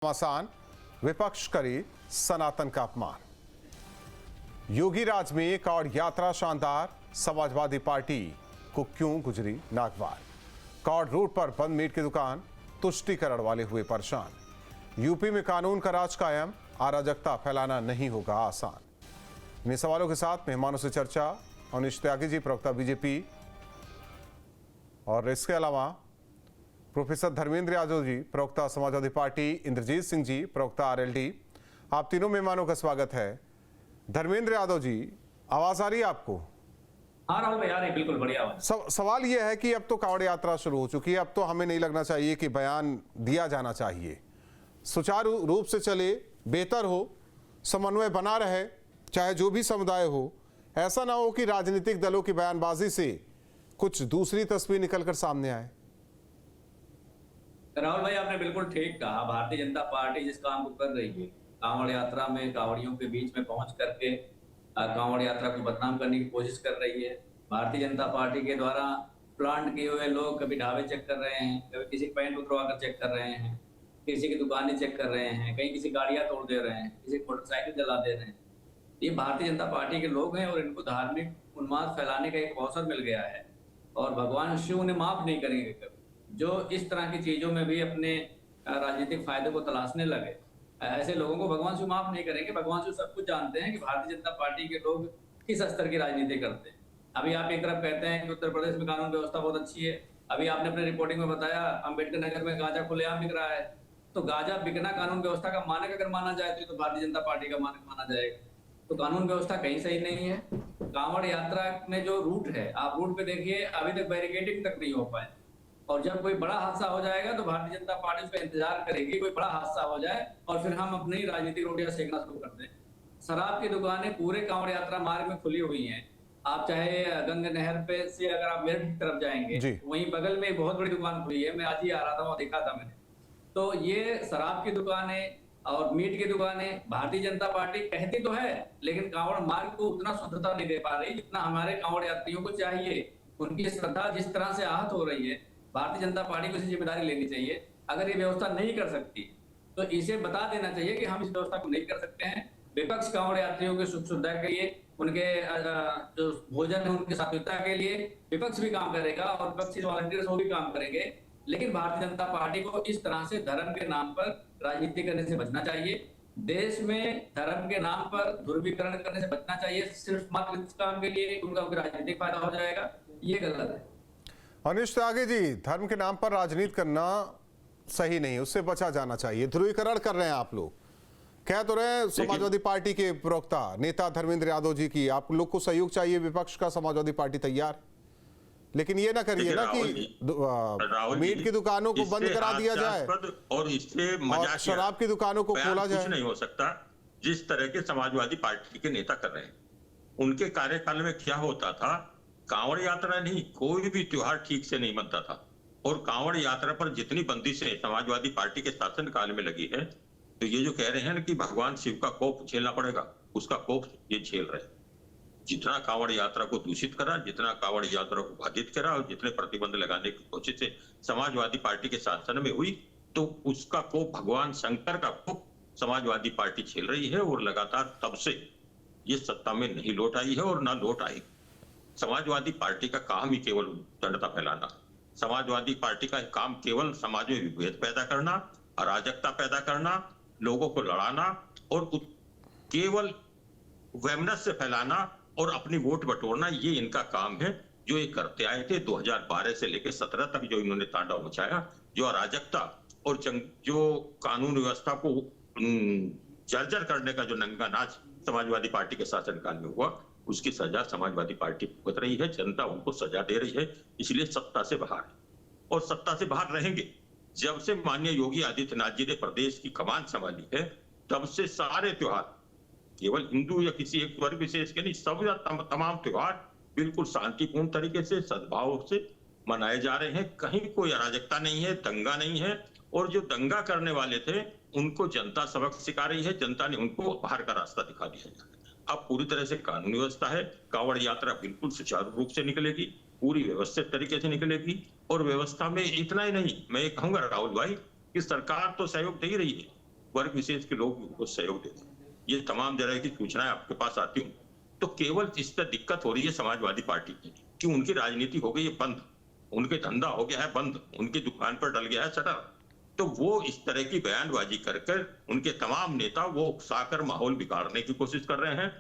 घमासान, विपक्ष करे सनातन का अपमान। योगी राज में कावड़ यात्रा शानदार, समाजवादी पार्टी को क्यों गुजरी नागवार। कावड़ रोड पर बंद मीट की दुकान, तुष्टीकरण वाले हुए परेशान। यूपी में कानून का राज कायम, अराजकता फैलाना नहीं होगा आसान। इन सवालों के साथ मेहमानों से चर्चा। अनिश त्यागी जी, प्रवक्ता बीजेपी, और इसके अलावा प्रोफेसर धर्मेंद्र यादव जी, प्रवक्ता समाजवादी पार्टी, इंद्रजीत सिंह जी, प्रवक्ता आरएलडी। आप तीनों मेहमानों का स्वागत है। धर्मेंद्र यादव जी, आवाज आ रही है आपको? हाँ राहुल भाई, आ रही, बिल्कुल बढ़िया आवाज। सवाल यह है कि अब तो कावड़ यात्रा शुरू हो चुकी है, अब तो हमें नहीं लगना चाहिए कि बयान दिया जाना चाहिए, सुचारू रूप से चले, बेहतर हो, समन्वय बना रहे, चाहे जो भी समुदाय हो। ऐसा ना हो कि राजनीतिक दलों की बयानबाजी से कुछ दूसरी तस्वीर निकलकर सामने आए। राहुल भाई, आपने बिल्कुल ठीक कहा। भारतीय जनता पार्टी जिस काम को कर रही है, कांवड़ यात्रा में कांवड़ियों के बीच में पहुंच करके कांवड़ यात्रा को बदनाम करने की कोशिश कर रही है। भारतीय जनता पार्टी के द्वारा प्लांट किए हुए लोग कभी ढाबे चेक कर रहे हैं, कभी किसी पैंट उतरवा कर चेक कर रहे हैं, किसी की दुकानें चेक कर रहे हैं, कहीं किसी गाड़ियां तोड़ दे रहे हैं, किसी मोटरसाइकिल जला दे रहे हैं। ये भारतीय जनता पार्टी के लोग हैं और इनको धार्मिक उन्माद फैलाने का एक अवसर मिल गया है और भगवान शिव उन्हें माफ नहीं करेंगे कभी। जो इस तरह की चीजों में भी अपने राजनीतिक फायदे को तलाशने लगे, ऐसे लोगों को भगवान शिव माफ नहीं करेंगे। भगवान शिव सब कुछ जानते हैं कि भारतीय जनता पार्टी के लोग किस स्तर की राजनीति करते हैं। अभी आप एक तरफ कहते हैं कि उत्तर प्रदेश में कानून व्यवस्था बहुत अच्छी है, अभी आपने अपने रिपोर्टिंग में बताया अम्बेडकर नगर में गांजा खुलेआम बिक रहा है। तो गांजा बिकना कानून व्यवस्था का मानक अगर माना जाए तो भारतीय जनता पार्टी का मानक माना जाएगा। तो कानून व्यवस्था कहीं सही नहीं है। कांवड़ यात्रा में जो रूट है, आप रूट पे देखिए, अभी तक बैरिकेडिंग तक नहीं हो पाए। और जब कोई बड़ा हादसा हो जाएगा तो भारतीय जनता पार्टी उसका इंतजार करेगी, कोई बड़ा हादसा हो जाए और फिर हम अपनी राजनीतिक रोटियां सेकना शुरू कर दें। शराब की दुकानें पूरे कांवड़ यात्रा मार्ग में खुली हुई हैं। आप चाहे गंगा नहर पे से अगर आप मेरठ की तरफ जाएंगे, वहीं बगल में एक बहुत बड़ी दुकान खुली है, मैं आज ही आ रहा था, वहां देखा था मैंने। तो ये शराब की दुकानें और मीट की दुकानें भारतीय जनता पार्टी कहती तो है, लेकिन कांवड़ मार्ग को उतना शुद्धता नहीं दे पा रही जितना हमारे कांवड़ यात्रियों को चाहिए। उनकी श्रद्धा जिस तरह से आहत हो रही है, भारतीय जनता पार्टी को इसे जिम्मेदारी लेनी चाहिए। अगर ये व्यवस्था नहीं कर सकती तो इसे बता देना चाहिए कि हम इस व्यवस्था को नहीं कर सकते हैं। विपक्ष कांवड़ यात्रियों के सुख सुविधा के लिए, उनके जो भोजन है उनकी सात्विकता के लिए विपक्ष भी काम करेगा और विपक्षी वॉलंटियर्स वो भी काम करेंगे। लेकिन भारतीय जनता पार्टी को इस तरह से धर्म के नाम पर राजनीति करने से बचना चाहिए। देश में धर्म के नाम पर ध्रुवीकरण करने से बचना चाहिए, सिर्फ मात्र इस काम के लिए उनका राजनीतिक फायदा हो जाएगा, ये गलत है। अनिश त्यागी जी, धर्म के नाम पर राजनीति करना सही नहीं, उससे बचा जाना चाहिए। ध्रुवीकरण कर रहे हैं आप लोग, कह तो रहे हैं समाजवादी पार्टी के प्रवक्ता नेता धर्मेंद्र यादव जी की, आप लोग को सहयोग चाहिए विपक्ष का, समाजवादी पार्टी तैयार। लेकिन ये ना करिए ना कि मीट की दुकानों को बंद करा दिया जाए और इससे मजाक, शराब की दुकानों को खोला जाए। कुछ नहीं हो सकता जिस तरह के समाजवादी पार्टी के नेता कर रहे हैं। उनके कार्यकाल में क्या होता था, कांवड़ यात्रा नहीं, कोई भी त्योहार ठीक से नहीं बनता था। और कांवड़ यात्रा पर जितनी बंदिशें समाजवादी पार्टी के शासनकाल में लगी है, तो ये जो कह रहे हैं ना कि भगवान शिव का कोप झेलना पड़ेगा, उसका कोप ये झेल रहे हैं। जितना कांवड़ यात्रा को दूषित करा, जितना कांवड़ यात्रा को बाधित करा और जितने प्रतिबंध लगाने की कोशिश से समाजवादी पार्टी के शासन में हुई, तो उसका कोप, भगवान शंकर का कोप समाजवादी पार्टी झेल रही है और लगातार तब से ये सत्ता में नहीं लौट आई है और ना लौट आएगी। समाजवादी पार्टी का काम ही केवल दंडता फैलाना, समाजवादी पार्टी का काम केवल समाज में विभेद पैदा करना, अराजकता पैदा करना, लोगों को लड़ाना और केवल वैमनस्य फैलाना और अपनी वोट बटोरना, ये इनका काम है। जो ये करते आए थे 2012 से लेकर 17 तक, जो इन्होंने तांडव मचाया, जो अराजकता और जो कानून व्यवस्था को जर्जर करने का जो नंगा नाच समाजवादी पार्टी के शासनकाल में हुआ, उसकी सजा समाजवादी पार्टी भुगत रही है। जनता उनको सजा दे रही है, इसलिए सत्ता से बाहर है और सत्ता से बाहर रहेंगे। जब से माननीय योगी आदित्यनाथ जी ने प्रदेश की कमान संभाली है, तब से सारे त्योहार, केवल हिंदू या किसी एक वर्ग विशेष के नहीं, सब तमाम त्योहार बिल्कुल शांतिपूर्ण तरीके से, सद्भाव से मनाए जा रहे हैं। कहीं कोई अराजकता नहीं है, दंगा नहीं है। और जो दंगा करने वाले थे उनको जनता सबक सिखा रही है, जनता ने उनको बाहर का रास्ता दिखा दिया है। अब पूरी तरह से कानूनी व्यवस्था है, कांवड़ यात्रा बिल्कुल सुचारू रूप से निकलेगी, पूरी व्यवस्थित तरीके से निकलेगी। और व्यवस्था में इतना ही नहीं, मैं ये कहूंगा राहुल भाई कि सरकार तो सहयोग दे ही रही है, वर्ग विशेष के लोग उनको सहयोग देते हैं। ये तमाम तरह की सूचनाएं आपके पास आती हूँ, तो केवल इस पर दिक्कत हो रही है समाजवादी पार्टी की कि उनकी राजनीति हो गई है बंद, उनके धंधा हो गया है बंद, उनकी दुकान पर डल गया है शटर। तो वो इस तरह की बयानबाजी कर कर उनके तमाम नेता वो उकसाकर माहौल बिगाड़ने की कोशिश कर रहे हैं।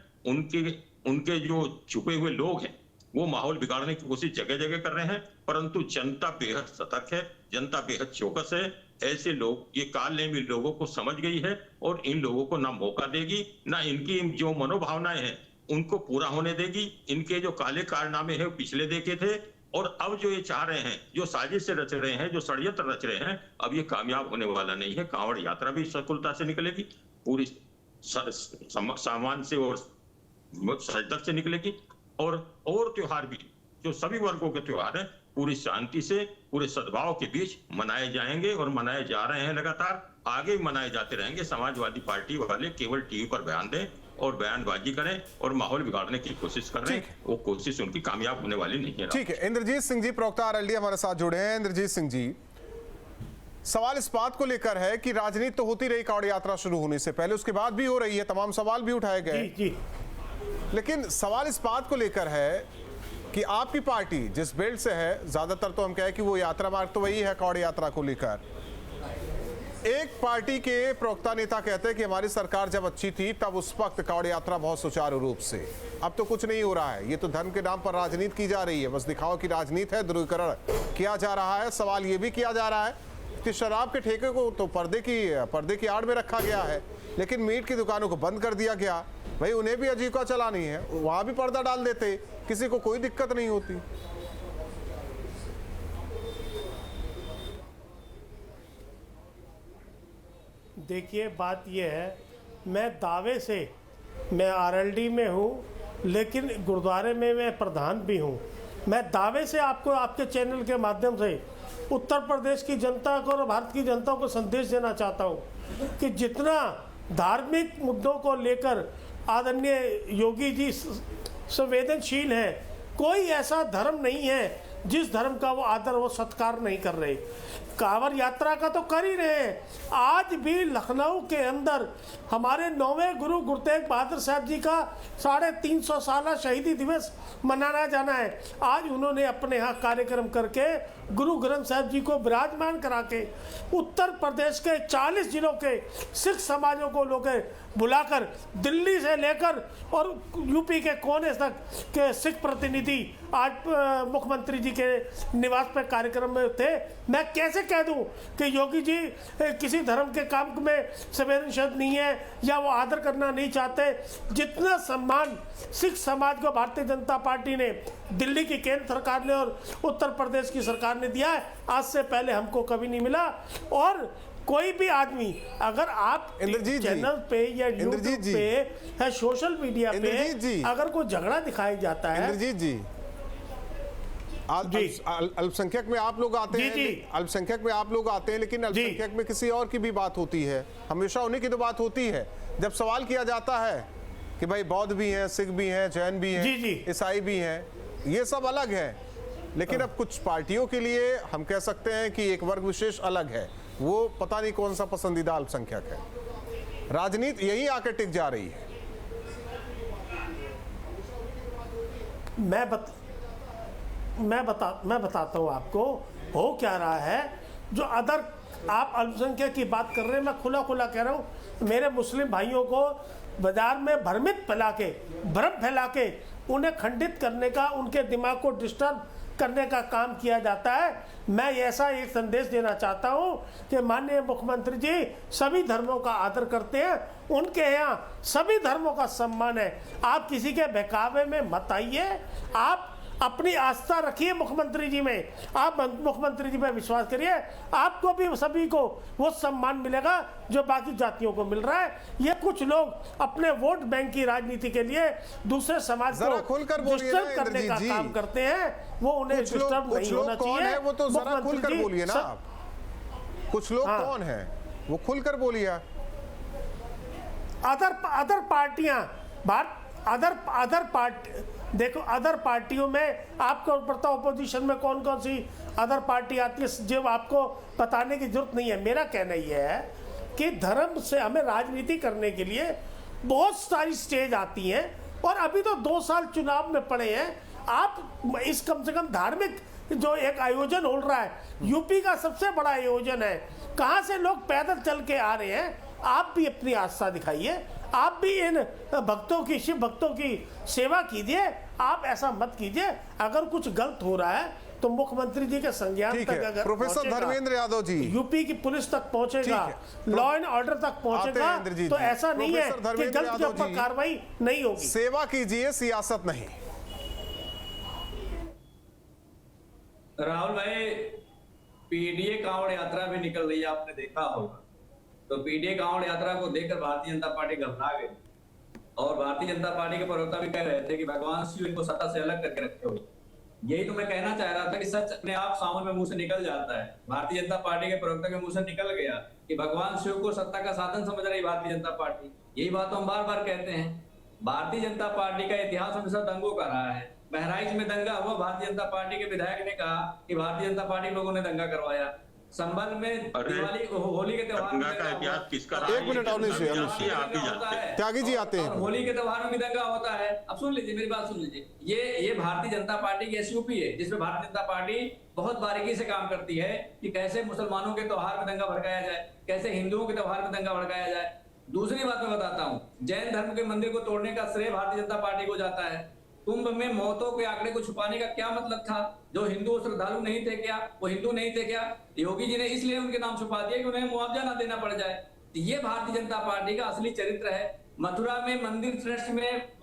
उनके जो छुपे हुए लोग हैं वो माहौल बिगाड़ने की कोशिश जगह जगह कर रहे हैं, परंतु जनता बेहद सतर्क है, जनता बेहद चौकस है। ऐसे लोग, ये कालनेमी लोगों को समझ गई है और इन लोगों को ना मौका देगी, ना इनकी जो मनोभावनाएं हैं उनको पूरा होने देगी। इनके जो काले कारनामे हैं पिछले देखे थे, और अब जो ये चाह रहे हैं, जो साजिश से रच रहे हैं, जो षड्यंत्र रच रहे हैं, अब ये कामयाब होने वाला नहीं है। कांवड़ यात्रा भी सफलता से निकलेगी, पूरी सामान से और सजदर से निकलेगी, और त्योहार भी जो सभी वर्गों के त्योहार हैं पूरी शांति से, पूरे सद्भाव के बीच मनाए जाएंगे और मनाए जा रहे हैं, लगातार आगे भी मनाए जाते रहेंगे। समाजवादी पार्टी वाले केवल टीवी पर बयान दें और बयानबाजी करें और माहौल बिगाड़ने की कोशिश कर रहे हैं, वो कोशिश उनकी कामयाब होने वाली नहीं है। ठीक है, इंद्रजीत सिंह जी प्रवक्ता आरएलडी हमारे साथ जुड़े हैं। इंद्रजीत सिंह जी, सवाल इस बात को लेकर है कि राजनीति तो होती रही कांवड़ यात्रा शुरू होने से पहले, उसके बाद भी हो रही है, तमाम सवाल भी उठाए गए, जी। लेकिन सवाल इस बात को लेकर है कि आपकी पार्टी जिस बेल्ट से है, ज्यादातर तो हम कहें कि वो यात्रा मार्ग तो वही है कांवड़ यात्रा को लेकर। एक पार्टी के प्रवक्ता नेता कहते हैं कि हमारी सरकार जब अच्छी थी तब उस वक्त कांवड़ यात्रा बहुत सुचारू रूप से, अब तो कुछ नहीं हो रहा है, ये तो धर्म के नाम पर राजनीति की जा रही है, बस दिखाओ की राजनीति है, ध्रुवीकरण किया जा रहा है। सवाल ये भी किया जा रहा है कि शराब के ठेके को तो पर्दे की आड़ में रखा गया है, लेकिन मीट की दुकानों को बंद कर दिया गया। भाई उन्हें भी आजीविका चलानी है, वहां भी पर्दा डाल देते, किसी को कोई दिक्कत नहीं होती। देखिए बात यह है, मैं दावे से, मैं आरएलडी में हूँ लेकिन गुरुद्वारे में मैं प्रधान भी हूँ। मैं दावे से आपको आपके चैनल के माध्यम से उत्तर प्रदेश की जनता को और भारत की जनता को संदेश देना चाहता हूँ कि जितना धार्मिक मुद्दों को लेकर आदरणीय योगी जी संवेदनशील हैं, कोई ऐसा धर्म नहीं है जिस धर्म का वो आदर वो सत्कार नहीं कर रहे। कांवड़ यात्रा का तो कर ही रहे हैं। आज भी लखनऊ के अंदर हमारे 9वें गुरु गुरु तेग बहादुर साहब जी का 350 साला शहीदी दिवस मनाना जाना है। आज उन्होंने अपने यहाँ कार्यक्रम करके गुरु ग्रंथ साहब जी को विराजमान करा के उत्तर प्रदेश के 40 जिलों के सिख समाजों को लोग बुलाकर दिल्ली से लेकर और यूपी के कोने तक के सिख प्रतिनिधि आज मुख्यमंत्री जी के निवास पर कार्यक्रम में थे। मैं कैसे कह दूं कि योगी जी किसी धर्म के काम में संवेदनशील नहीं है या वो आदर करना नहीं चाहते। जितना सम्मान सिख समाज को भारतीय जनता पार्टी ने, दिल्ली की केंद्र सरकार ने और उत्तर प्रदेश की सरकार ने दिया है, आज से पहले हमको कभी नहीं मिला। और कोई भी आदमी, अगर आप चैनल पे या यूट्यूब पे या सोशल मीडिया पे अगर कोई झगड़ा दिखाया जाता है, इंद्रजीत जी अल्पसंख्यक में आप लोग आते हैं, अल्पसंख्यक में आप लोग आते हैं, लेकिन अल्पसंख्यक में किसी और की भी बात होती है, हमेशा उन्हीं की तो बात होती है। जब सवाल किया जाता है कि भाई बौद्ध भी हैं, सिख भी हैं, जैन भी हैं, ईसाई भी हैं, ये सब अलग है, लेकिन अब कुछ पार्टियों के लिए हम कह सकते हैं कि एक वर्ग विशेष अलग है, वो पता नहीं कौन सा पसंदीदा अल्पसंख्यक है। राजनीति यही आकर टिक जा रही है। मैं बताता हूँ आपको हो क्या रहा है। जो अदर आप अल्पसंख्यक की बात कर रहे हैं, मैं खुला कह रहा हूँ, मेरे मुस्लिम भाइयों को बाजार में भ्रम फैला के उन्हें खंडित करने का, उनके दिमाग को डिस्टर्ब करने का काम किया जाता है। मैं ऐसा एक संदेश देना चाहता हूं कि माननीय मुख्यमंत्री जी सभी धर्मों का आदर करते हैं, उनके यहाँ सभी धर्मों का सम्मान है। आप किसी के बहकावे में मत आइए, आप अपनी आस्था रखिए मुख्यमंत्री जी में, आप मुख्यमंत्री जी पे विश्वास करिए, आपको भी सभी को वो सम्मान मिलेगा जो बाकी जातियों को मिल रहा है। ये कुछ लोग अपने वोट बैंक की राजनीति के लिए दूसरे समाज को डिस्टर्ब करने का काम करते हैं, वो उन्हें डिस्टर्ब नहीं होना चाहिए। वो तो जरा खुलकर बोलिए ना आप, कुछ लोग कौन है वो खुलकर बोलिए। अदर पार्टियां देखो, अदर पार्टियों में आपको पता ओपोजिशन में कौन कौन सी अदर पार्टी आती है, जो आपको बताने की जरूरत नहीं है। मेरा कहना यह है कि धर्म से हमें राजनीति करने के लिए बहुत सारी स्टेज आती हैं, और अभी तो 2 साल चुनाव में पड़े हैं। आप इस कम से कम धार्मिक जो एक आयोजन हो रहा है, यूपी का सबसे बड़ा आयोजन है, कहाँ से लोग पैदल चल के आ रहे हैं, आप भी अपनी आस्था दिखाइए, आप भी इन भक्तों की, शिव भक्तों की सेवा कीजिए। आप ऐसा मत कीजिए। अगर कुछ गलत हो रहा है तो मुख्यमंत्री जी के संज्ञान तक अगर प्रोफेसर धर्मेंद्र यादव जी, यूपी की पुलिस तक पहुंचेगा, लॉ एंड ऑर्डर तक पहुंचेगा, तो ऐसा नहीं है कि गलत के ऊपर कार्रवाई नहीं होगी। सेवा कीजिए, सियासत नहीं। राहुल भाई, पीडीए कांवड़ यात्रा भी निकल रही है, आपने देखा होगा। तो पीडीए कांवड़ यात्रा को देखकर भारतीय जनता पार्टी घबरा गई, और भारतीय जनता पार्टी के प्रवक्ता भी कह रहे थे कि भगवान शिव इनको सत्ता से अलग करके रखे हुए। यही तो मैं कहना चाह रहा था कि सच अपने आप सावन में मुंह से निकल जाता है। भारतीय जनता पार्टी के प्रवक्ता के मुंह से निकल गया कि भगवान शिव को सत्ता का साधन समझ रही भारतीय जनता पार्टी। यही बात तो हम बार बार कहते हैं। भारतीय जनता पार्टी का इतिहास हमेशा दंगों का रहा है। बहराइच में दंगा हुआ, भारतीय जनता पार्टी के विधायक ने कहा कि भारतीय जनता पार्टी लोगों ने दंगा करवाया। संभल में दिवाली होली के त्योहार में का इतिहास किसका रहा? एक मिनट अवनीश जी, त्यागी जी आते हैं। होली के त्योहार में भी दंगा होता है। अब सुन लीजिए, मेरी बात सुन लीजिए। ये भारतीय जनता पार्टी की एसयूपी है, जिसमें भारतीय जनता पार्टी बहुत बारीकी से काम करती है कि कैसे मुसलमानों के त्योहार में दंगा भड़काया जाए, कैसे हिंदुओं के त्योहार में दंगा भड़काया जाए। दूसरी बात मैं बताता हूँ, जैन धर्म के मंदिर को तोड़ने का श्रेय भारतीय जनता पार्टी को जाता है। कुंभ में मौतों के आंकड़े को छुपाने का क्या मतलब था? जो हिंदू श्रद्धालु नहीं थे क्या, वो हिंदू नहीं थे क्या? योगी जी ने इसलिए उनके नाम छुपा दिया कि उन्हें मुआवजा ना देना पड़ जाए। तो ये भारतीय जनता पार्टी का असली चरित्र है। मथुरा में मंदिर ट्रस्ट में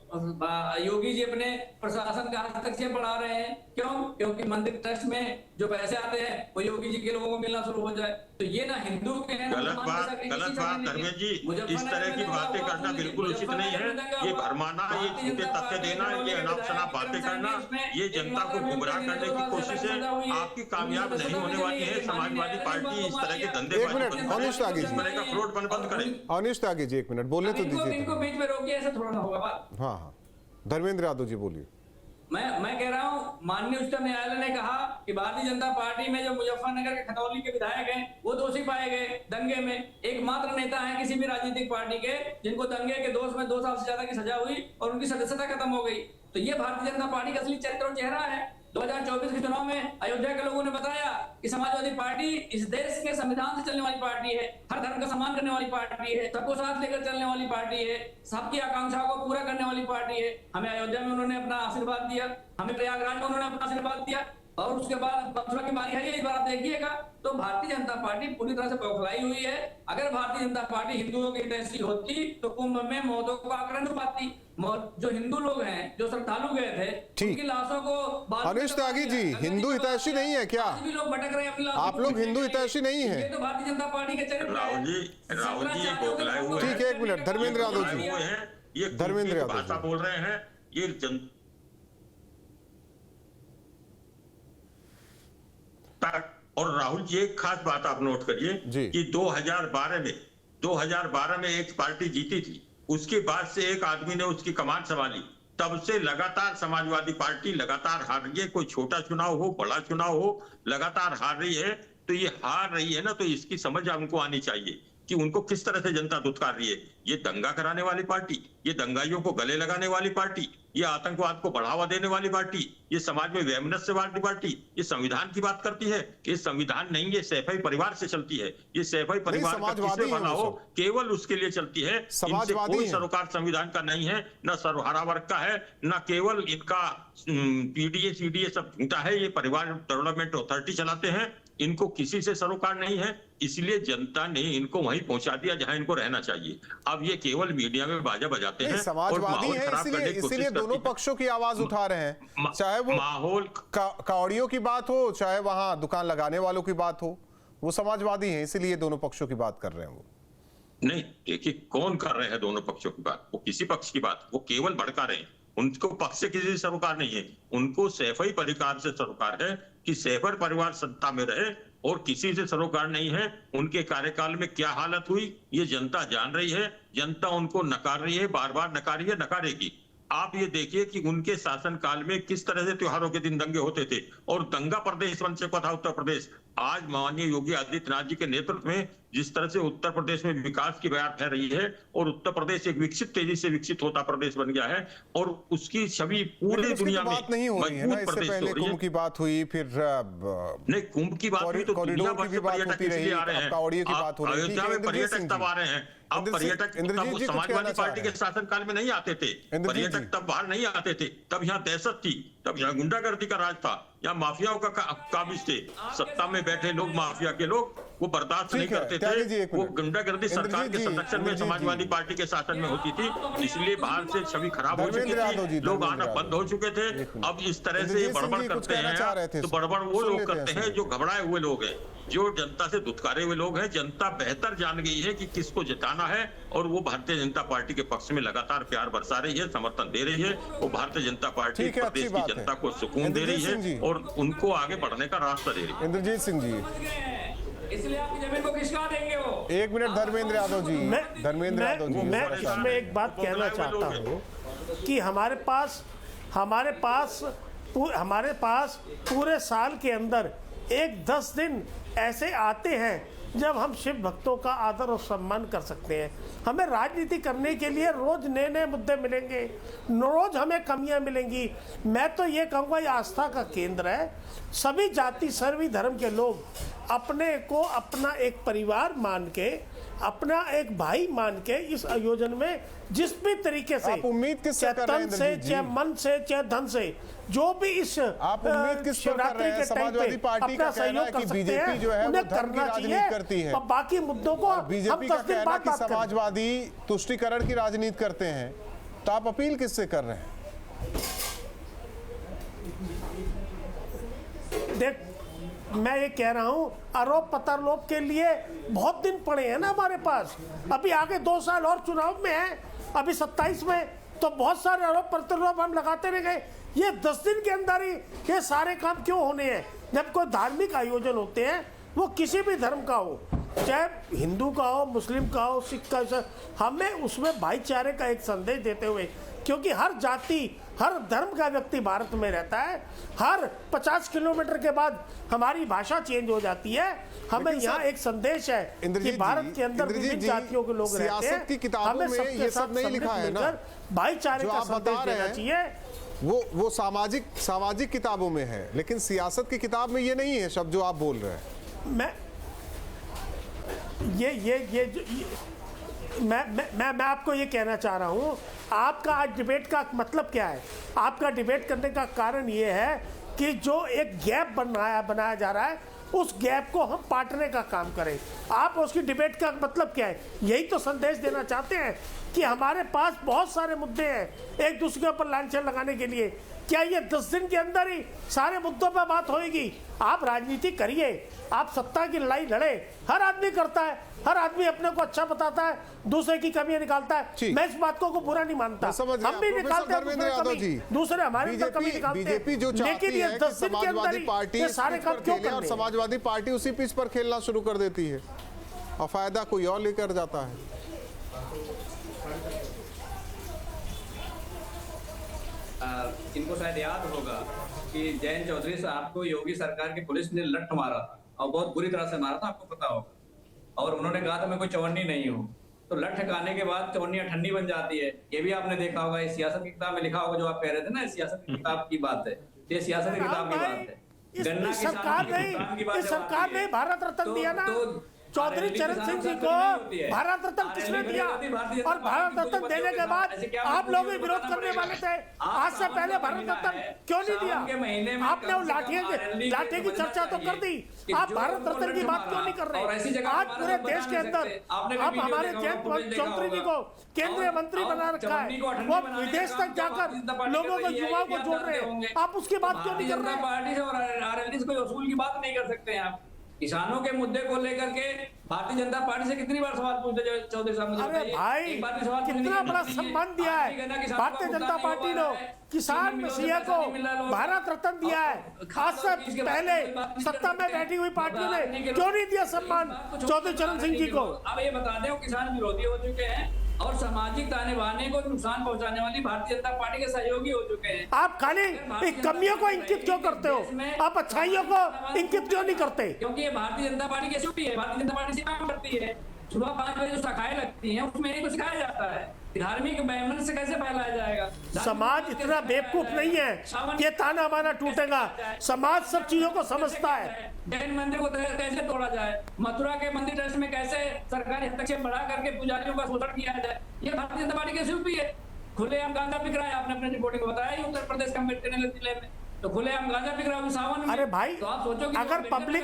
योगी जी अपने प्रशासन का हस्तक्षेप बढ़ा रहे हैं। क्यों? क्योंकि मंदिर ट्रस्ट में जो पैसे आते हैं वो योगी जी के लोगों को मिलना शुरू हो जाए। तो ये ना हिंदू के हैं, गलत बात धर्मेंद्र जी, इस तरह की बातें करना बिल्कुल उचित नहीं है। ये भरमाना, ये झूठे तथ्य देना, ये अनाप शनाप बातें करना, ये जनता को गुमराह करने की कोशिश है। आपकी कामयाब नहीं होने वाली है। समाजवादी पार्टी इस तरह के धंधे फ्रॉड बंद करे। अनिश त्यागी जी, एक मिनट बोलने तो दीजिए। इनको बीच में रोकिए, ऐसा थोड़ा ना होगा बात। हाँ, धर्मेंद्र यादव जी बोलिए। मैं कह रहा हूं, माननीय उच्चतम न्यायालय ने कहा कि भारतीय जनता पार्टी में जो मुजफ्फरनगर के खतौली के विधायक हैं वो दोषी पाए गए दंगे में। एकमात्र नेता है किसी भी राजनीतिक पार्टी के जिनको दंगे के दोष में 2 साल से ज्यादा की सजा हुई और उनकी सदस्यता खत्म हो गई। तो ये भारतीय जनता पार्टी का असली चरित्र और चेहरा है। 2024 के चुनाव में अयोध्या के लोगों ने बताया कि समाजवादी पार्टी इस देश के संविधान से चलने वाली पार्टी है, हर धर्म का सम्मान करने वाली पार्टी है, सबको साथ लेकर चलने वाली पार्टी है, सबकी आकांक्षाओं को पूरा करने वाली पार्टी है। हमें अयोध्या में उन्होंने अपना आशीर्वाद दिया, हमें प्रयागराज में उन्होंने अपना आशीर्वाद दिया, और उसके बाद मथुरा की बारी है, इस बार आप देखिएगा। तो भारतीय जनता पार्टी पूरी तरह से बौखलाई हुई है। अगर भारतीय जनता पार्टी हिंदुओं की हितैषी होती तो कुंभ में मौतों को आंकड़ा नहीं पाती। जो हिंदू लोग हैं, जो श्रद्धालु गए थे, उनकी लाशों को। अनिश त्यागी जी, हिंदू हितैषी नहीं है क्या? भी लोग भटक रहे हैं अपनी लाशों। आप लोग हिंदू हितैषी नहीं है? ये तो भारतीय जनता पार्टी के चरित्र राहुल जी ये बौखलाए हुए हैं। ठीक है, एक मिनट धर्मेंद्र यादव जी, ये धर्मेंद्र यादव भाषा बोल रहे हैं। ये और राहुल जी, एक खास बात आप नोट करिए कि 2012 में एक पार्टी जीती थी, उसके बाद से एक आदमी ने उसकी कमान संभाली, तब से लगातार समाजवादी पार्टी लगातार हार रही है। कोई छोटा चुनाव हो, बड़ा चुनाव हो, लगातार हार रही है। तो ये हार रही है ना, तो इसकी समझ हमको आनी चाहिए कि उनको किस तरह से जनता दुत्कार रही है। ये दंगा कराने वाली पार्टी, ये दंगाइयों को गले लगाने वाली पार्टी, ये आतंकवाद को बढ़ावा देने वाली पार्टी, ये समाज में वैमनस्यवादी पार्टी, ये संविधान की बात करती है। ये संविधान नहीं, ये सैफई परिवार से चलती है। ये सैफई परिवार का किससे बना हो, केवल उसके लिए चलती है। इनसे कोई सरोकार संविधान का नहीं है, न सर्वहारा वर्ग का है, न केवल इनका पीडीए सीडीए सब झूठा है। ये परिवार डेवलपमेंट अथॉरिटी चलाते हैं, इनको किसी से सरोकार नहीं है। इसलिए जनता ने इनको वहीं पहुंचा दिया जहां इनको रहना चाहिए। अब ये केवल मीडिया में बाजा बजाते हैं, समाजवादी है, इसीलिए दोनों पक्षों की आवाज उठा रहे हैं। चाहे वो माहौल कावड़ियों की बात हो, चाहे वहां दुकान लगाने वालों की बात हो, वो समाजवादी हैं, इसीलिए दोनों पक्षों की बात कर रहे हैं। वो नहीं, देखिए कौन कर रहे हैं दोनों पक्षों की बात? वो किसी पक्ष की बात, वो केवल भड़का रहे हैं। उनको पक्ष से किसी से सरोकार नहीं है, उनको सैफई परिवार से सरोकार है कि सैफर परिवार सत्ता में रहे, और किसी से सरोकार नहीं है। उनके कार्यकाल में क्या हालत हुई ये जनता जान रही है। जनता उनको नकार रही है, बार बार नकारी है, नकारेगी। आप ये देखिए कि उनके शासनकाल में किस तरह से त्योहारों के दिन दंगे होते थे, और दंगा प्रदेश बन चुका था उत्तर प्रदेश। आज माननीय योगी आदित्यनाथ जी के नेतृत्व में जिस तरह से उत्तर प्रदेश में विकास की बयार फैल रही है और उत्तर प्रदेश एक विकसित, तेजी से विकसित होता प्रदेश बन गया है और उसकी छवि पूरे दुनिया में बात नहीं हो रही है ना। इससे पहले कुंभ की बात हुई, फिर नहीं, कुंभ की बात हुई तो दुनिया भर से पर्यटक इसलिए आ रहे हैं। अयोध्या में पर्यटक तब आ रहे हैं। अब पर्यटक तब समाजवादी पार्टी के शासनकाल में नहीं आते थे, पर्यटक तब बाहर नहीं आते थे, तब यहाँ दहशत थी, तब यहाँ गुंडागर्दी का राज था, यहाँ माफियाओं का काबिज थे। सत्ता में बैठे लोग, माफिया के लोग, वो बर्दाश्त नहीं करते थे। वो गुंडागर्दी सरकार के संरक्षण में समाजवादी पार्टी के शासन में होती थी, इसलिए बाहर से छवि खराब हो चुकी थी, लोग आना बंद हो चुके थे। अब इस तरह से ये बड़बड़ करते हैं तो बड़बड़ वो लोग करते हैं जो घबराए हुए लोग हैं, जो जनता से दुत्कारे हुए लोग हैं। जनता बेहतर जान गई है कि किसको जिताना है और वो भारतीय जनता पार्टी के पक्ष में लगातार प्यार बरसा रही है, समर्थन दे रही है। वो भारतीय जनता पार्टी प्रदेश की जनता को सुकून दे रही है और उनको आगे बढ़ने का रास्ता दे रही है। इंद्रजीत सिंह जी, इसलिए आपकी जमीन को किसका देंगे वो? एक मिनट धर्मेंद्र यादव जी, धर्मेंद्र यादव जी, मैं इसमें एक बात कहना चाहता हूँ कि हमारे पास पूरे साल के अंदर 10 दिन ऐसे आते हैं जब हम शिव भक्तों का आदर और सम्मान कर सकते हैं। हमें राजनीति करने के लिए रोज नए नए मुद्दे मिलेंगे, रोज हमें कमियां मिलेंगी। मैं तो ये कहूँगा ये आस्था का केंद्र है। सभी जाति, सभी धर्म के लोग अपने को अपना एक परिवार मान के, अपना एक भाई मान के इस आयोजन में जिस भी तरीके से, आप उम्मीद किससे कर रहे हैं, तन से, चाहे मन से, चाहे धन से, जो भी इस आप उम्मीद किस पर कर रहे हैं? समाजवादी पार्टी का कहना है कि बीजेपी जो है वो धर्म की राजनीति करती है, बाकी मुद्दों को बीजेपी का कहना है कि समाजवादी तुष्टीकरण की राजनीति करते हैं। तो आप अपील किससे कर रहे हैं? देख, मैं ये कह रहा हूं, आरोप प्रत्यारोप के लिए बहुत दिन पड़े हैं ना हमारे पास। अभी आगे 2 साल और चुनाव में है, अभी 27 में, तो बहुत सारे आरोप प्रत्यारोप हम लगाते रह गए। ये 10 दिन के अंदर ही ये सारे काम क्यों होने हैं? जब कोई धार्मिक आयोजन होते हैं, वो किसी भी धर्म का हो, चाहे हिंदू का हो, मुस्लिम का हो, सिख का, हमें उसमें भाईचारे का एक संदेश देते हुए, क्योंकि हर जाति, हर धर्म का व्यक्ति भारत में रहता है। हर 50 किलोमीटर के बाद हमारी भाषा चेंज हो जाती है। हमें यहाँ एक संदेश है कि भारत के अंदर विभिन्न जातियों के लोग रहते हैं। सियासत की किताबों में ये सब नहीं लिखा है ना, भाईचारे का संदेश देना चाहिए। वो सामाजिक किताबों में है, लेकिन सियासत की किताब में ये नहीं है शब्द जो आप बोल रहे हैं। मैं आपको ये कहना चाह रहा हूँ, आपका आज डिबेट का मतलब क्या है? आपका डिबेट करने का कारण ये है कि जो एक गैप बनाया जा रहा है, उस गैप को हम पाटने का काम करें। आप उसकी डिबेट का मतलब क्या है? यही तो संदेश देना चाहते हैं कि हमारे पास बहुत सारे मुद्दे हैं एक दूसरे के ऊपर लांछन लगाने के लिए। क्या ये 10 दिन के अंदर ही सारे मुद्दों पर बात होएगी? आप राजनीति करिए, आप सत्ता की लड़ाई लड़े। हर आदमी करता है, हर आदमी अपने को अच्छा बताता है, दूसरे की कमियां निकालता है। मैं इस बात को बुरा नहीं मानता, हम भी निकालते हैं, दूसरे हमारे अंदर कमी निकालते हैं। बीजेपी जो चाहती है कि समाजवादी पार्टी ये सारे काम क्यों और समाजवादी पार्टी उसी पिच पर खेलना शुरू कर देती है और फायदा कोई और लेकर जाता है। इनको शायद याद होगा कि जयंत चौधरी साहब को योगी सरकार की पुलिस ने लठ मारा था और बहुत बुरी तरह से मारा था, आपको पता होगा। और उन्होंने कहा था मैं कोई चवन्नी नहीं हूँ, तो लठ खाने के बाद चवन्नी ठंडी बन जाती है। ये भी आपने देखा होगा, इस सियासत की किताब में लिखा होगा, जो आप कह रहे थे ना, इस सियासत की किताब की बात है, ये सियासत की किताब की बात है। गन्ना सरकार ने भारत रत्न दिया ना, चौधरी चरण सिंह जी को भारत रत्न किसने दिया? और भारत रत्न देने के बाद आप लोग विरोध करने वाले थे। आज से पहले भारत रत्न क्यों नहीं दिया? आपने वो लाठी की चर्चा तो कर दी, आप भारत रत्न की बात क्यों नहीं कर रहे? आज पूरे देश के अंदर आप हमारे जयंत चौधरी जी को केंद्रीय मंत्री बना रखा है, वो विदेश तक जाकर लोगों को, युवाओं को जोड़ रहे हैं, आप उसकी बात क्यों नहीं कर रहे? पार्टी से और आरएलडी से कोई वसूल की बात नहीं कर सकते हैं आप। किसानों के मुद्दे को लेकर के भारतीय जनता पार्टी से कितनी बार सवाल पूछते चौधरी साहब? अरे भाई, कितना बड़ा सम्मान दिया है भारतीय जनता पार्टी ने किसान मसीहा को, भारत रत्न दिया है। आज से पहले सत्ता में बैठी हुई पार्टियों ने क्यों नहीं दिया सम्मान चौधरी चरण सिंह जी को? अब ये बता दें, वो किसान विरोधी हो चुके हैं, और सामाजिक ताने बाने को नुकसान पहुंचाने वाली भारतीय जनता पार्टी के सहयोगी हो चुके हैं। आप खाली कमियों को इंकित क्यों करते हो, आप अच्छाइयों को इंकित क्यों नहीं करते? क्योंकि ये भारतीय जनता पार्टी की सूची है, भारतीय जनता पार्टी से काम करती है। सुबह 5 बजे जो शाखाएं लगती हैं उसमें यही तो सिखाया जाता है। धार्मिक बैमन से कैसे फैलाया जाएगा? समाज इतना बेवकूफ नहीं है ये ताना बाना टूटेगा। समाज सब चीजों को समझता है। जैन मंदिर को कैसे तोड़ा जाए, मथुरा के मंदिर ट्रस्ट में कैसे सरकारी हस्तक्षेप बढ़ा करके पुजारियों का शोषण किया जाए, ये भारतीय जनता पार्टी की सूची है। खुलेआम गांजा बिक रहा है, आपने अपनी रिपोर्टिंग में बताया उत्तर प्रदेश के अम्बेडकर जिले में तो खुलेआम गांजा बिक रहा है सावन में। अरे भाई, तो आप सोचो कि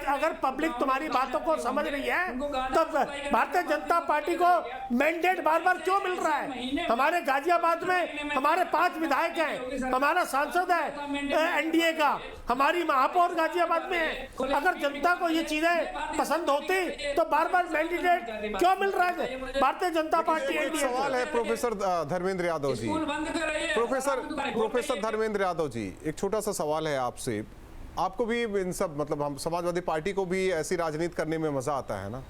अगर पब्लिक तुम्हारी बातों को समझ रही है तो भारतीय जनता पार्टी को मैंडेट बार बार क्यों मिल रहा है? हमारे गाजियाबाद में हमारे 5 विधायक हैं, हमारा सांसद है एनडीए का, हमारी महापौर गाजियाबाद में है। अगर जनता को ये चीजें पसंद होती तो बार बार मैंडेट क्यों मिल रहा है भारतीय जनता पार्टी एक एनडीए? सवाल है प्रोफेसर धर्मेंद्र यादव जी, स्कूल बंद कर रही है। प्रोफेसर धर्मेंद्र यादव जी, एक छोटा सा सवाल है आपसे। आपको भी इन सब मतलब हम समाजवादी पार्टी को भी ऐसी राजनीति करने में मजा आता है ना?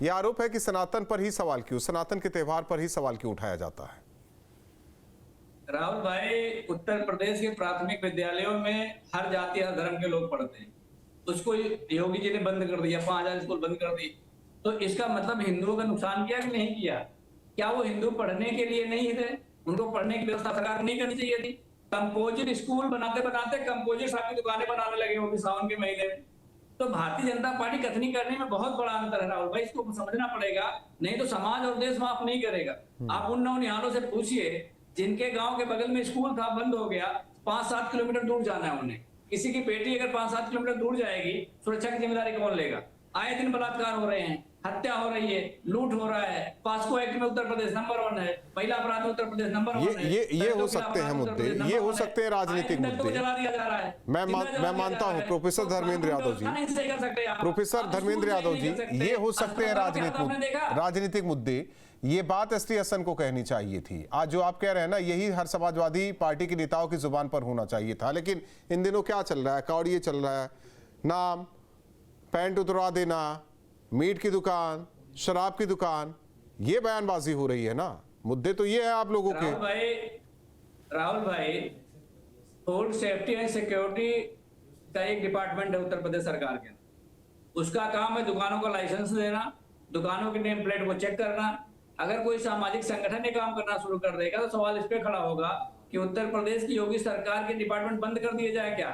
ये आरोप है कि सनातन पर ही सवाल क्यों, सनातन के त्योहार पर ही सवाल क्यों उठाया जाता है? राहुल भाई, उत्तर प्रदेश के प्राथमिक विद्यालयों में हर जाति हर धर्म के लोग पढ़ते हैं। उसको योगी जी ने बंद कर दिया, 5000 स्कूल बंद कर दी। तो इसका मतलब हिंदुओं का नुकसान किया कि नहीं किया? क्या वो हिंदू पढ़ने के लिए नहीं थे? उनको पढ़ने की व्यवस्था सरकार को नहीं करनी चाहिए थी? कंपोजिट स्कूल बनाते बनाते कंपोजिट साहब की दुकानें बनाने लगे होंगे सावन के महीने में। तो भारतीय जनता पार्टी कथनी करने में बहुत बड़ा अंतर है राहुल भाई, इसको समझना पड़ेगा, नहीं तो समाज और देश माफ नहीं करेगा। आप उन नौनिहालों से पूछिए जिनके गांव के बगल में स्कूल था, बंद हो गया, 5-7 किलोमीटर दूर जाना है उन्हें। किसी की बेटी अगर 5-7 किलोमीटर दूर जाएगी, सुरक्षा की जिम्मेदारी कौन लेगा? आए दिन बलात्कार हो रहे हैं, हत्या हो रही है, लूट हो रहा है। पास्को एक्ट में उत्तर प्रदेश नंबर 1 है, महिला अपराध में उत्तर प्रदेश नंबर 1 है। ये हो सकते हैं मुद्दे, ये हो सकते हैं राजनीतिक मुद्दे। मैं मानता हूं प्रोफेसर धर्मेंद्र यादव जी, प्रोफेसर धर्मेंद्र यादव जी, ये हो सकते हैं राजनीतिक मुद्दे। ये बात एसटी हसन को कहनी चाहिए थी। आज जो आप कह रहे हैं ना, यही हर समाजवादी पार्टी के नेताओं की जुबान पर होना चाहिए था। लेकिन इन दिनों क्या चल रहा है? कौड़िए चल रहा है, नाम, पैंट उतरवा देना, मीट की दुकान, शराब की दुकान, ये बयानबाजी हो रही है ना। मुद्दे तो ये है आप लोगों के। राहुल भाई, फूड सेफ्टी एंड सिक्योरिटी का एक डिपार्टमेंट है उत्तर प्रदेश सरकार के, उसका काम है दुकानों का लाइसेंस देना, दुकानों की नेम प्लेट को चेक करना। अगर कोई सामाजिक संगठन ये काम करना शुरू कर देगा तो सवाल इस पे खड़ा होगा कि उत्तर प्रदेश की योगी सरकार के डिपार्टमेंट बंद कर दिए जाए क्या?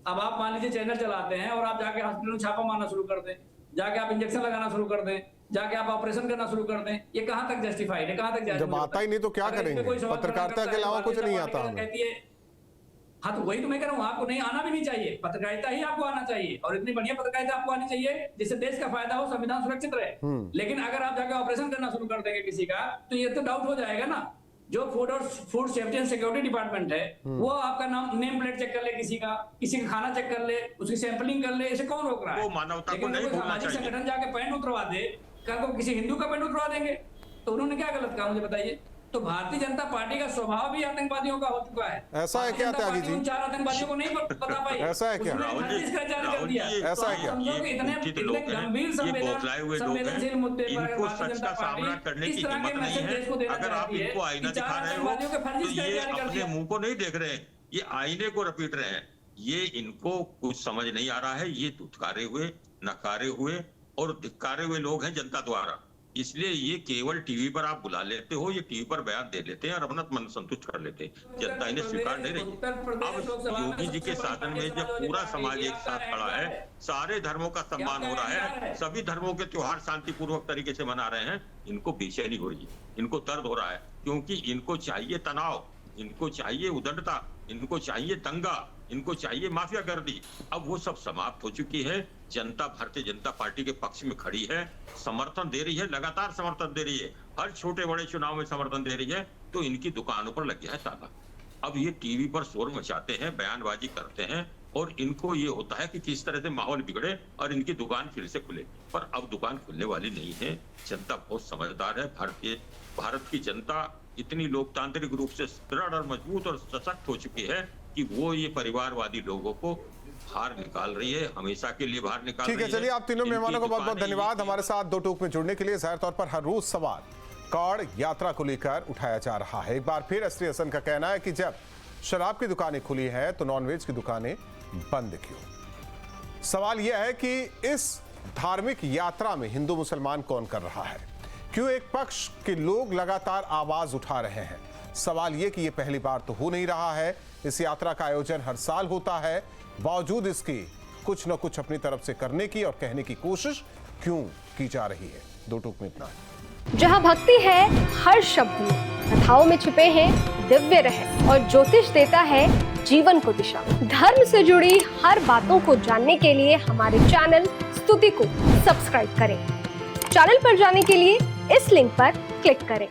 अब आप मान लीजिए चैनल चलाते हैं और आप जाके हॉस्पिटल में छापा मारना शुरू कर दें, जाके आप इंजेक्शन लगाना शुरू कर दें, जाके आप ऑपरेशन करना शुरू कर दें, ये कहां तक जस्टिफाइड है? कहां तक जायज? जब आता ही नहीं तो क्या करेंगे? पत्रकारिता के अलावा कुछ नहीं आता हमें। हाँ, तो वही तो मैं कह रहा हूँ, आपको नहीं आना भी नहीं चाहिए, पत्रकारिता ही आपको आना चाहिए, और इतनी बढ़िया पत्रकारिता आपको आनी चाहिए जिससे देश का फायदा हो, संविधान सुरक्षित रहे। लेकिन अगर आप जाके ऑपरेशन करना शुरू कर देंगे किसी का, तो ये तो डाउट हो जाएगा ना। जो food safety and security department है, वो आपका नाम नेम प्लेट चेक कर ले, किसी का खाना चेक कर ले, उसकी सैंपलिंग कर ले, इसे कौन रोक रहा है? वो मानवता को नहीं भूलना चाहिए। संगठन जाके पैंट उतरवा दे, क्या को किसी हिंदू का पैंट उतरवा देंगे? तो उन्होंने क्या गलत कहा, मुझे बताइए। तो भारतीय जनता पार्टी का स्वभाव भी आतंकवादियों का हो चुका है। ऐसा है क्या त्यागी जी? 4 आतंकवादियों को नहीं पता पाई। ऐसा है क्या? राहुल जी, ऐसा है क्या? इतने गंभीर संवेदनशील मुद्दे पर इनको सच का सामना करने की हिम्मत नहीं है। अगर आप इनको आईना दिखा रहे हो तो ये अपने मुंह को नहीं देख रहे हैं, ये आईने को रपीट रहे हैं। ये इनको कुछ समझ नहीं आ रहा है। ये धुतकारे हुए, नकारे हुए और धिक्कारे हुए लोग हैं जनता द्वारा। इसलिए ये केवल टीवी पर आप बुला लेते हो, ये टीवी पर बयान दे लेते हैं और अपना मन संतुष्ट कर लेते हैं। जनता इन्हें स्वीकार नहीं रही। अब योगी जी के शासन में जब पूरा समाज एक साथ खड़ा है, सारे धर्मों का सम्मान हो रहा है, सभी धर्मों के त्योहार शांतिपूर्वक तरीके से मना रहे हैं, इनको बेचैनी हो रही है, इनको दर्द हो रहा है, क्योंकि इनको चाहिए तनाव, इनको चाहिए उद्दंडता, इनको चाहिए दंगा, इनको चाहिए माफियागर्दी। अब वो सब समाप्त हो चुकी है। जनता भारतीय जनता पार्टी के पक्ष में खड़ी है, समर्थन दे रही है, लगातार समर्थन दे रही है, हर छोटे बड़े चुनाव में समर्थन दे रही है। तो इनकी दुकानों पर लग गया है ताला। अब ये टीवी पर शोर मचाते हैं, बयानबाजी करते हैं और इनको ये होता है कि किस तरह से माहौल बिगड़े और इनकी दुकान फिर से खुले। पर अब दुकान खुलने वाली नहीं है। जनता बहुत समझदार है। भारत की जनता इतनी लोकतांत्रिक रूप से दृढ़ और मजबूत और सशक्त हो चुकी है कि वो ये परिवारवादी लोगों को बाहर निकाल रही है, हमेशा के लिए बाहर निकाल रही है। ठीक है, चलिए आप तीनों मेहमानों को बहुत बहुत धन्यवाद हमारे साथ 2 टूक में जुड़ने के लिए। जाहिर तौर पर हर रोज सवाल कौड़ यात्रा को लेकर उठाया जा रहा है। एक बार फिर एसटी हसन का कहना है कि जब शराब की दुकानें खुली हैं तो नॉनवेज की दुकानें बंद क्यों। सवाल यह है कि इस धार्मिक यात्रा में हिंदू मुसलमान कौन कर रहा है, क्यों एक पक्ष के लोग लगातार आवाज उठा रहे हैं। सवाल यह कि यह पहली बार तो हो नहीं रहा है, इस यात्रा का आयोजन हर साल होता है, बावजूद इसकी कुछ न कुछ अपनी तरफ से करने की और कहने की कोशिश क्यों की जा रही है। दो टूक में इतना है। जहाँ भक्ति है हर शब्द में, कथाओं में छुपे हैं दिव्य रहस्य और ज्योतिष देता है जीवन को दिशा। धर्म से जुड़ी हर बातों को जानने के लिए हमारे चैनल स्तुति को सब्सक्राइब करें। चैनल पर जाने के लिए इस लिंक पर क्लिक करें।